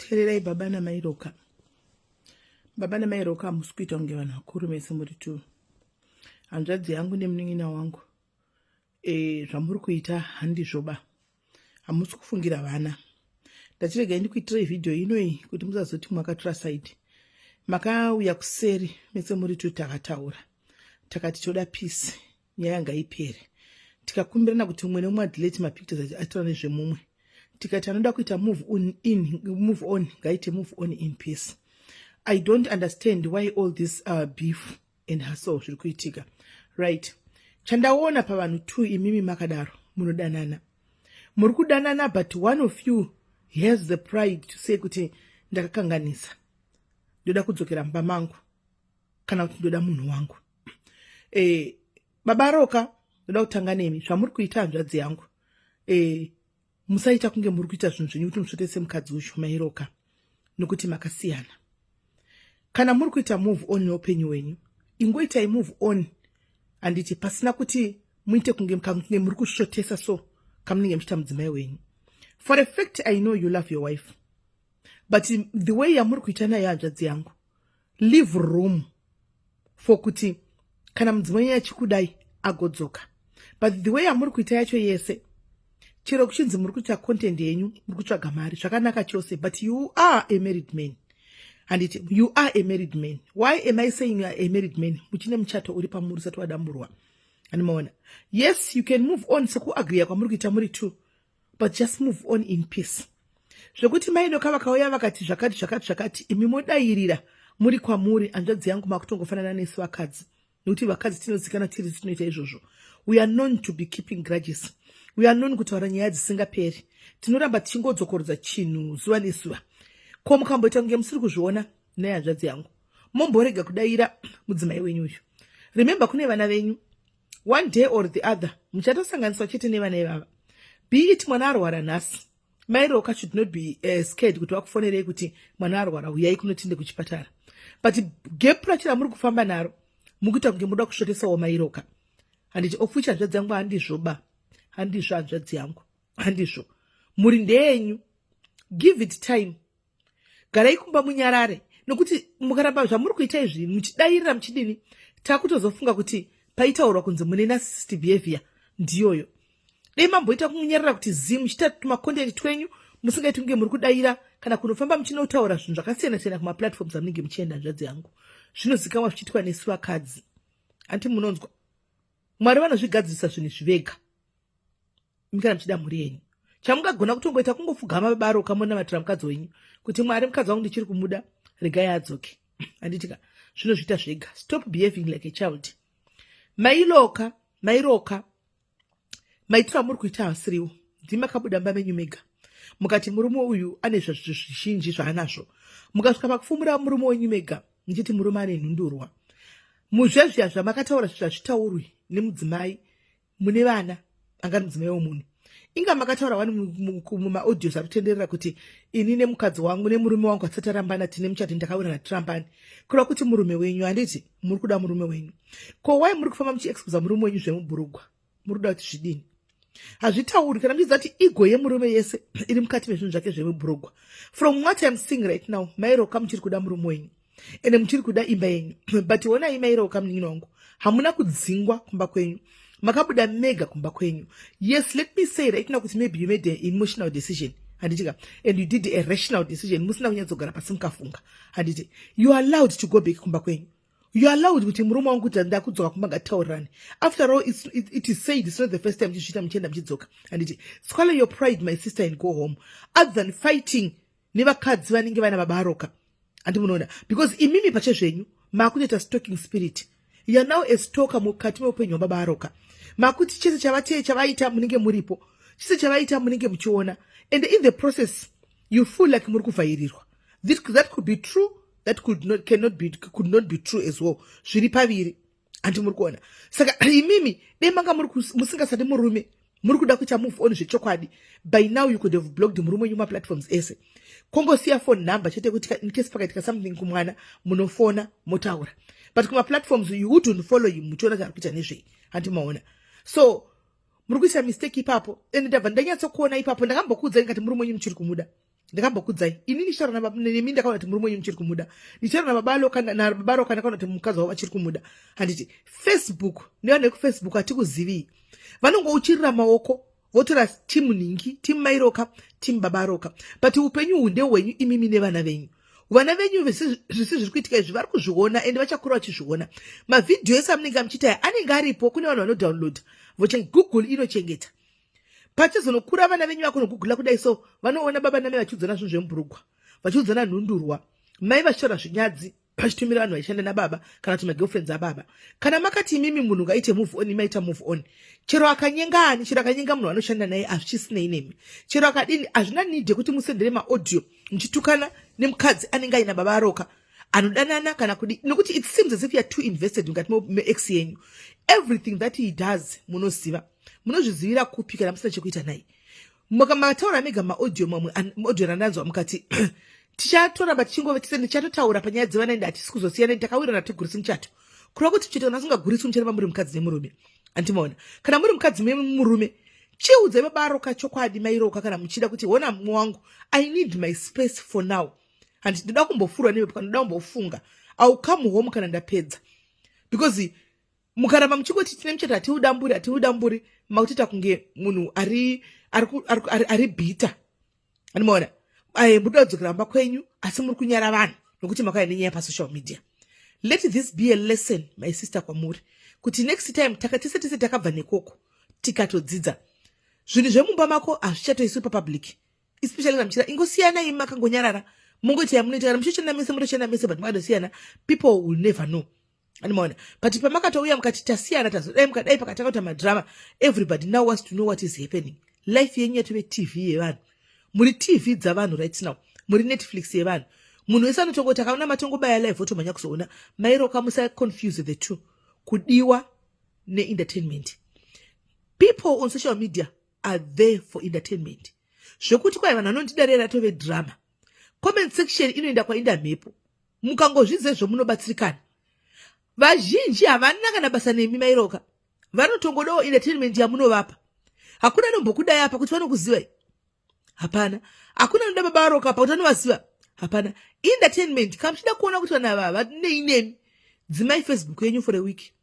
Tererai baba NaMai RoKa. Baba NaMai RoKa musikuita kunge vanhu vakuru mese muri tu. Hanzvadzi yangu nemunin'ina wangu. Zvamuri kuita handizvoba. Hamusi kufungira vana. Ndachiregai ndikuitirai video inoi kuti musazoti mwakatora side. Makauya kuseri mese muri tu takataura. Takati toda peace. Nyaya ngaipere. Tikakumbirana kuti umwe nemumwe adelete mapictures atora nezvemumwe. Tikati anoda kuita move on, ngaite move on in peace. I don't understand why all this beef and hustle zviri kuitika. Right. Chandaona pavanhu tu imimi makadaro munodanana. Muri kudanana, but one of you has the pride to say kuti ndakakanganisa. Ndoda kudzokera mumba mangu kana kuti ndoda munhu wangu. Baba RoKa, ndoda kutanga nemi zvamuri kuita hanzvadzi yangu. Musaita kunge muri kuita zvinhu zvenyu kuti musvotese mukadzi uyu NaMai RoKa nokuti makasiyana. Kana muri kuita move on noupenyu hwenyu, ingoitai move on handiti pasina kuti muite kunge muri kusvotesa so kamunenge muchiita mudzimai wenyu. For a fact, I know you love your wife. But the way yamuri kuita nayo hanzvadzi yangu, leave room for kuti kana mudzimai achikudai agodzoka. But the way yamuri kuita yacho yese, chero kuchinzi muri kuita content yenyu, muri kutsvaga mari, zvakanaka chose, but you are a married man. And you are a married man. Why am I saying you are a married man? Muchine mchato uri pamuri sati wadamburwa. Animaona. Yes, you can move on seku agree kwa muri kuita muri tu, but just move on in peace. Zvokuti maino kava kauya vakati zvakati imi modairira muri kwa muri hanzvadzi yangu makutongofanana nesu vakadzi. Nokuti vakadzi tinozikana tiri tinoita izvozvo. We are known to be keeping grudges. We are known kutaura nyaya dzisingaperi. Tinoramba tichingodzokorodza chinhu zuva nezuva. Ko mukamboita kunge musiri kuzviona naye hanzvadzi yangu. Momborega kudaira mudzimai wenyu uyu. Remember kune vana venyu. One day or the other, muchatosanganiswa chete nevana ivava. Be it mwana arwara nhasi. NaMai RoKa should not be scared kuti wakufonerei kuti mwana arwara uyai kunotinde kuchipatara. But gap rachira muri kufamba naro, mukuita kunge muda kusvotesawo NaMai RoKa. Handiti ofucha hanzvadzi yangu handizvoba. Handizvo hanzvadzi yangu. Handizvo. Muri ndenyu. Give it time. Garai kumba munyarare. Nokuti mukaramba zvamuri kuita izvi muchidairira muchidini, takutozofunga kuti paitaurwa kunzi mune narcissistic behavior ndiyoyo. Dei mamboita kumunyarara kuti zimu muchiita tumacontent twenyu musingaiti kunge muri kudaira kana kunofamba muchinotaura zvinhu zvakasiyana-siyana kuma platforms amunenge muchienda hanzvadzi yangu. Zvinozikanwa zvichiitwa nesu vakadzi. Anti munonzwa. Mwari vanozvigadzirisa zvinhu zvivega. Mikana muchida mhuri yenyu. Chamungagona kutongoita kungofugama baba RoKa munamatira mukadzi wenyu kuti Mwari mukadzi wangu ndichiri kumuda regai adzoke. Handitika zvinozviita zvega. Stop behaving like a child. NaMai RoKa, maitiro amuri kuita hasiriwo. Ndimakabuda mumba menyu mega. Mukati murume uyu ane zvizhinji zvaanazvo. Mukasvika pakufumura murume wenyu mega, ndichiti murume ane nhundurwa. Muzvezviya zvamakataura zvazvitaurwi nemudzimai mune vana angari mudzimai womunhu. Inga makataura wani mumaaudio zvinotenderera kuti ini nemukadzi wangu nemurume wangu asati arambana tine muchati ndakaona tirambane. Kureva kuti murume wenyu handiti muri kuda murume wenyu. Ko wai muri kufamba muchiexposa murume wenyu zvemuburugwa? Muri kuda kuti zvidini? Hazvitauri kana muchidza kuti ego yemurume yese iri mukati mezvinhu zvake zvemuburugwa. From what I'm seeing right now, NaMai RoKa muchiri kuda murume wenyu. Ende muchiri kuda imba yenyu. But wona NaMai RoKa munin'ina wangu, hamuna kudzingwa kumba kwenyu. Makabuda mega kumba kwenyu. Yes, let me say right now kuti maybe you made an emotional decision. Handitika. And you did a rational decision. Musina kunyadzogara pasi mukafunga. Handiti. You are allowed to go back kumba kwenyu. You are allowed kuti murume wangu kuti ndakudzoka kumba ngataurirane. After all, it is said it's not the first time muchiita muchienda muchidzoka. Handiti. Swallow your pride, my sister, and go home. Other than fighting nevakadzi vanenge vana baba RoKa. Andi munoona. Because imimi pache zvenyu, makuita stalking spirit. You are now a stalker mukati meupenyu hwababa RoKa. Makuti chese chavaita munenge muripo. Chese chavaita munenge muchiona. And in the process, you feel like muri kuvhairirwa. That could be true. That could not be true as well. Zviri paviri. Anti muri kuona. Saka imimi demanga musingasati murume. Muri kuda kuita move on zvechokwadi. By now you could have blocked murume yuma platforms ese. Kongosiya phone number chete kuti in case pakaitika something kumwana munofona motaura. But kuma platforms you wouldn't follow you muchiona chakuita nezvei. Anti maona. So muri kuisa mistake ipapo. Ende ndabva ndanyatsokuona ipapo ndakambokuudza ngati murume wenyu muchiri kumuda. Ndakambokudzai ini ndichitaura nemi ndakaona kuti murume wenyu muchiri kumuda, ndichitaura nababa RoKa ndakaona kuti mukazi wavo achiri kumuda. Handiti Facebook nevanhu vekufacebook hatikuzivi, vanongouchirira maoko votora timu ningi, timu mai RoKa, timu baba RoKa, but upenyu hunde hwenyu imimi nevana venyu. Vana venyu zvisi zviri kuitika izvi vari kuzviona ende vachakura vachizviona. Mavhidhiyo ese amunenge muchiita anenge aripo, kune vanhu vanodownload, Google inochengeta. Pachizonokura vana venyu vakonogugula kudai so vanoona baba namai vachiudzana zvinhu zvemburugwa, vachiudzana nhundurwa, mai vachitaura zvinyadzi vachitumira vanhu vaishanda nababa kana kuti magirlfriends ababa. Kana makati imimi munhu ngaite move on, maita move on, chero akanyenga ani, chero akanyenga munhu anoshanda naye hazvichisinei nemi, chero akadini hazvina need yekuti musendere maaudio muchitukana nemukadzi anenge aina baba RoKa anodanana kana kudi, nokuti it seems as if you are too invested mukati meex yenyu. Everything that he does munoziva, munozvizivira kupi kana musina chekuita naye. Mukataura mega maaudio mamwe audio randanzwa mukati tichatora bachingova tisende chatotaura panyaya dzevana ende hatisi kuzosiyana takawirana tigurisi muchato, kureva kuti chito nasingagurisi muchato muri mukadzi nemurume. Andimaona kana muri mukadzi nemurume chiudze baba RoKa chokwadi mai RoKa kana muchida kuti hona mumwe wangu I need my space for now, and ndida kumbofurwa newe kana ndida kumbofunga au come home kana ndapedza, because mukaramba muchingoti tine muchato hatiudamburi makutita kunge munhu ari bita. Andimaona muda kudzokera mumba kwenyu asi muri kunyara vanhu nokuti makaenda nenyaya pasocial media. Let this be a lesson my sister kwamuri, kuti next time tese takabva nekoko tikatodzidza zvinhu zvemumba mako hazvichatoiswi papublic, especially kana muchira ingosiyana imi makangonyarara mungoti yamunoita kana muchichena mese mutochena mese, but makadosiyana people will never know. Andimaona but pamakatouya mukati tasiyana tazodai mukadai pakatanga kuita madrama, everybody now wants to know what is happening. Life yenyu yatove TV yevanhu, muri TV dzavanhu right now, muri Netflix yevanhu. Munhu wese anotongoti akaona matongobaya live otomanya kuzoona. Mai RoKa musa confuse the two, kudiwa ne-entertainment. People on social media are there for entertainment. Zvokuti kwai vanhu vanondidarira tove drama, comment section inoenda kwainda mhepo, mukangozvizezvo munobatsirikana. Vazhinji havana kana basa nemi mai RoKa, vanotongodawo entertainment yamunovapa. Hakuna nombokudai apa kuti vanokuzivai, hapana. Hakuna noda baba RoKa apa kuti vanovaziva, hapana. Entertainment kamuchida kuona kuti vanhu ava vaneinemi dzimai Facebook yenyu for a week,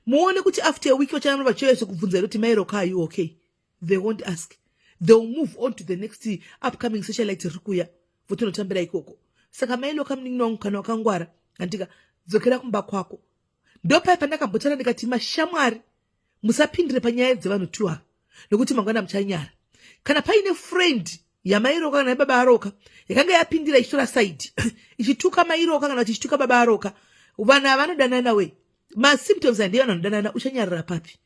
muone kuti after a week vachana vachiuya kubvunza kuti mai RoKa are you okay? They won't ask, they will move on to the next upcoming socialite rikuya votonotambira ikoko. Saka mai RoKa muningi wangu kana wakangwara andika dzokera kumba kwako. Ndopai pandakambotara ndikati mashamwari musapindire panyaya dzevanhu tuwa nokuti mangwana muchanyara. Kana paine friend yamai RoKa kana baba RoKa yakanga yapindira ichitora side ichituka mai RoKa kana ichituka baba RoKa, vanhu vanodanana we masymptoms ndiye vanhu vanodanana, uchanyarira papi?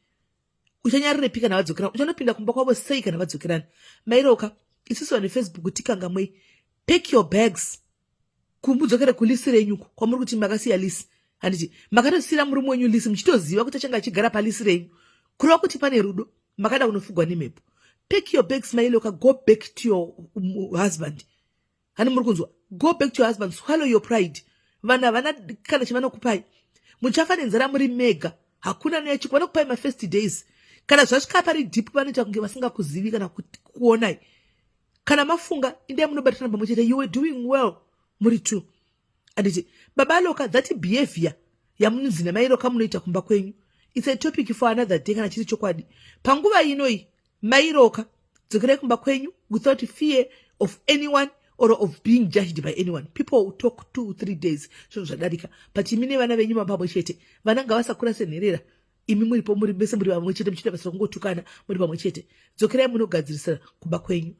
Uchanyarire pika kana vadzokera? Uchanopinda kumba kwavo sei kana vadzokerana? Mai RoKa isusu vanhu Facebook tikanga mwei pack your bags kumbudzokere kulisi renyu kwamuri kuti makasiya lisi. Handiti makatosira murume wenyu lisi muchitoziva kuti achanga achigara palisi renyu, kureva kuti pane rudo makada kunofugwa nemhepo. Pack your bags mai RoKa, go back to your husband. Hani muri kunzwa? Go back to your husband, swallow your pride. Vanhu havana kana chavanokupai, muchafa nenzara muri mega, hakuna nechiko vanokupai ma first days. Kana zvasvika pari deep vanoita kunge vasingakuzivi kana kuonai. Kana mafunga inde munobatana pamwe chete, you were doing well muri two. Anditi baba RoKa, that behavior yamunzi namai RoKa munoita kumba kwenyu, it's a topic for another day kana chiri chokwadi. Panguva inoi mai RoKa dzokere kumba kwenyu without fear of anyone or of being judged by anyone. People will talk 2-3 days zvinhu zvadarika, but imi nevana venyu mapamwe chete vana ngavasakura senherera. Imi muripo muri bese muri pamwe chete muchiita basa kungotukana muri pamwe chete. Dzokerai munogadzirisa kumba kwenyu.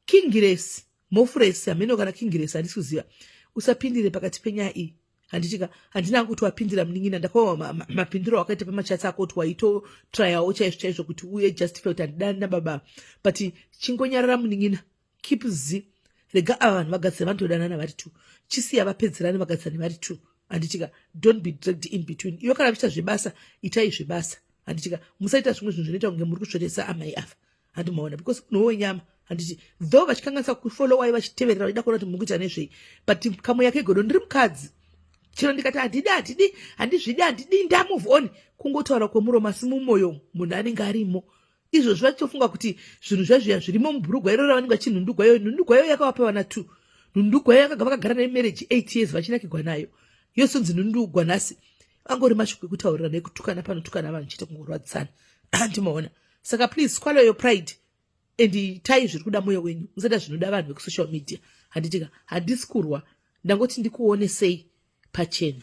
King Grace mofuresi ameno kana King Grace handisi kuziva, usapindire pakati penyaya iyi. Handina kuti wapindira muningina, ndakawa mapindiro wakaita pamachatsi ako kuti waito tryawo chaizvo kuti uye justify kuti handidani nababa, but chingonyarara muningina. Keep zi, rega ava vanhu vagadzira vanotodanana vari two, chisiya vapedzerane vagadzirane vari two. Handitika don't be dragged in between. Iwe kana muchiita zvebasa itai zvebasa. Handitika musaita zvimwe zvinhu zvinoita kunge muri kusvotesa amai afa. Handimaona because kunhu wenyama. Handiti though vachikanganisa kufollowa vachiteverera vaida kuona kuti mukuita nezvei, but kamwe yake godo ndiri mukadzi. Chero ndikati handizvidi ndamove on, kungotaura kwemuromo asi mumwoyo munhu anenge arimo izvo zvachofunga kuti zvinhu zvazviya zvirimo mubhurugwa iro ravanenge vachinhundugwayo yakavapa vana 2 nhundugwayo vakagara nayo marriage 8 years vachinakigwa nayo yosonzi nhundugwa nhasi angori mashoko ekutaurira nekutukana panotukana vanhu chete kungorwadzisana ndimaona. Saka please swallow your pride and tai zviri kuda mwoyo wenyu musada zvinoda vanhu vekusocial media. Handisi kurwa, ndangoti ndikuonesei pachena.